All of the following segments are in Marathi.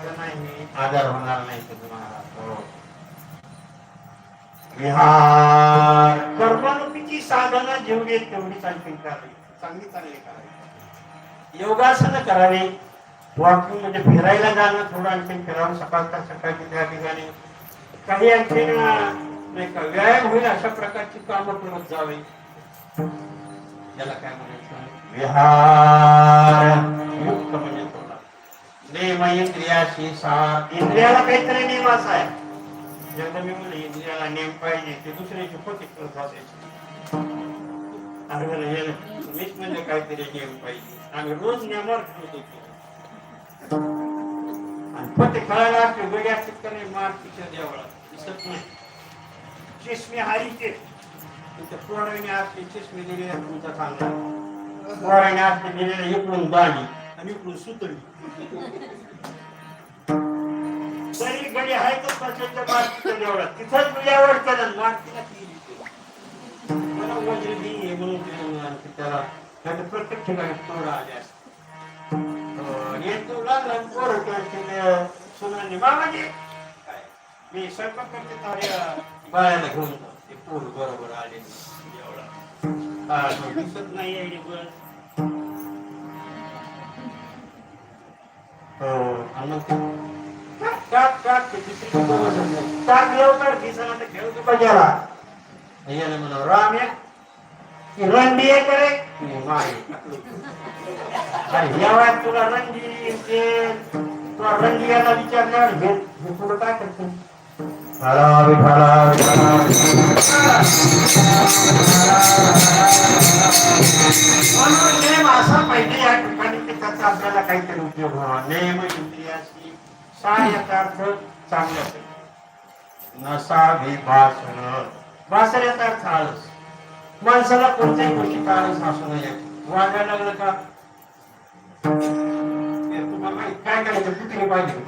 नाही आजार होणार नाही तुम्हाला. हो. विहार कर्मणुकीची साधना जेवढी तेवढी चांगली करावी, चांगली करावी. योगासन करावे, वॉकिंग म्हणजे फिरायला जाणं, थोडं आणखी फिरावं सकाळच्या सकाळी त्या ठिकाणी. काही आणखी नाही का व्यायाम होईल अशा प्रकारची कामं करत जावे. त्याला काय म्हणायचं? विहार युक्त म्हणजे थोडा नेम इंद्रियाशी साथ. इंद्रियाला काहीतरी नियम असा आहे. जेव्हा मी म्हणले इंद्रियाला नेम पाहिजे ते दुसऱ्याची पोटी करत असायचे. मीच म्हणजे काहीतरी नियम पाहिजे. आम्ही रोज नियमावर खेळत होतो. आणि पोते खेळायला असले वेगळे असतात का नाही मार्तीच्या देवळात दिसत नाही. चिष्मी हारीचे पोराने असले चिष्मी दिलेल्या तुमचा चांगला. पोराने असले दिलेल्या इकडून बाणी आणि इकडून सुतळी. तरी गडी आहे तर प्रचंड मार्तीच्या देवळात तिथंच तुझ्यावर केलं मार्तीला मला वज्र दिली म्हणून त्याला प्रत्येक ठिकाणी पोरं आले असते. सुनाने मामाजी मी स्वयंपाक करते तर बाळाला घेऊन ते पोर बरोबर आले एवढा दिसत नाही आहे म्हणा राम या रंडी आहे करे तुला रंडी तुला रंडी याला विचारल्यावर हे पुढं काय करते. नेम असा पाहिजे या ठिकाणी की त्याचा आपल्याला काहीतरी उपयोग व्हावा. नेम इंद्रियाशी सार्थ चांगलं नसा विभाषण. भाषण याचा अर्थ आळस. माणसाला कोणत्याही गोष्टीचा आळस असू नये. वागायला लागलं का तुम्हाला काय करायचं कुठे पाहिजे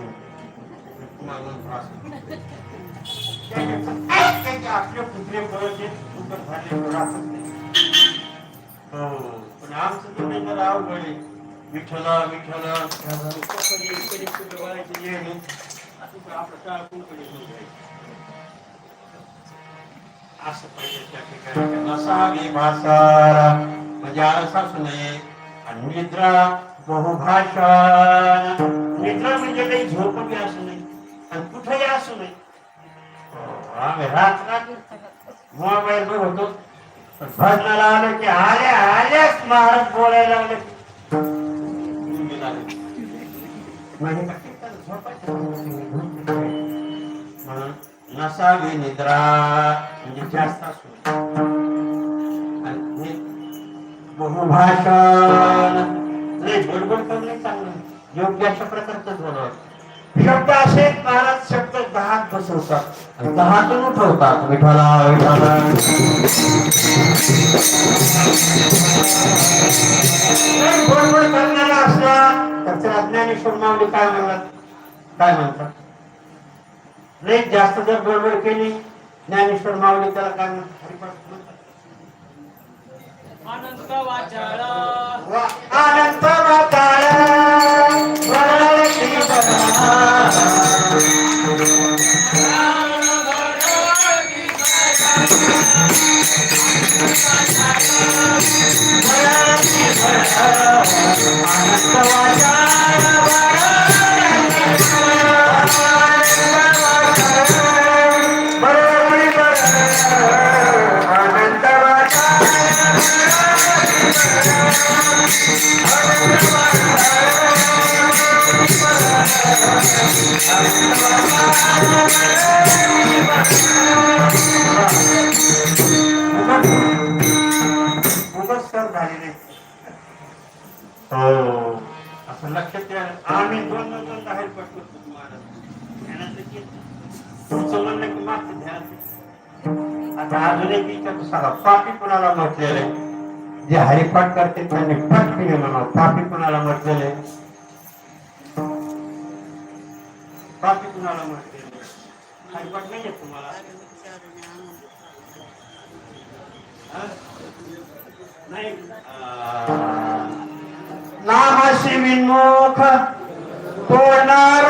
आपले कुत्रे बळचे पण आमचं तुम्ही जर अवघड विठ्ठला विठ्ठला असं पाहिजे त्या ठिकाणी. नसावी भासार म्हणजे आळस असू नये. आणि निद्रा बहुभाषण. निद्रा म्हणजे काही झोप बी असू नये आणि कुठेही असू नये. आम्ही रात मोबाईल वर होतो भजनाला आलं की आल्या आल्याच महाराज बोलायला लागले म्हणून नसावी निद्रा म्हणजे जास्त असू. बहुभाषण नाही बडबड करणं चांगलं योग्य अशा प्रकारचं बोलावं. शब्द असे महाराज शब्द 10 बसवतात 10तून उठवतात. विठाला विठाला बडबड करणारा असला तर त्याला ज्ञानेश्वर माऊली काय म्हणतात नाही. जास्त जर बडबड केली ज्ञानेश्वर माऊली त्याला काय म्हणतात. अनंत वाचाळ अनंत वाचाळ असं लक्षात द्या. आम्ही दोन बाहेर पडतो तुमचं म्हणणं की मात्र ध्यान. आता अजून एक विचार सांगा पापी कुणाला म्हटलेलं आहे. जे हरिपाठ करते त्यांनी पापी म्हणावं. पापी कुणाला म्हटलेलं आहे. पापी कुणाला म्हटलेलं आहे. हरिपाठ नाही येत तुम्हाला नाही. नामाशी विन्मुख होणार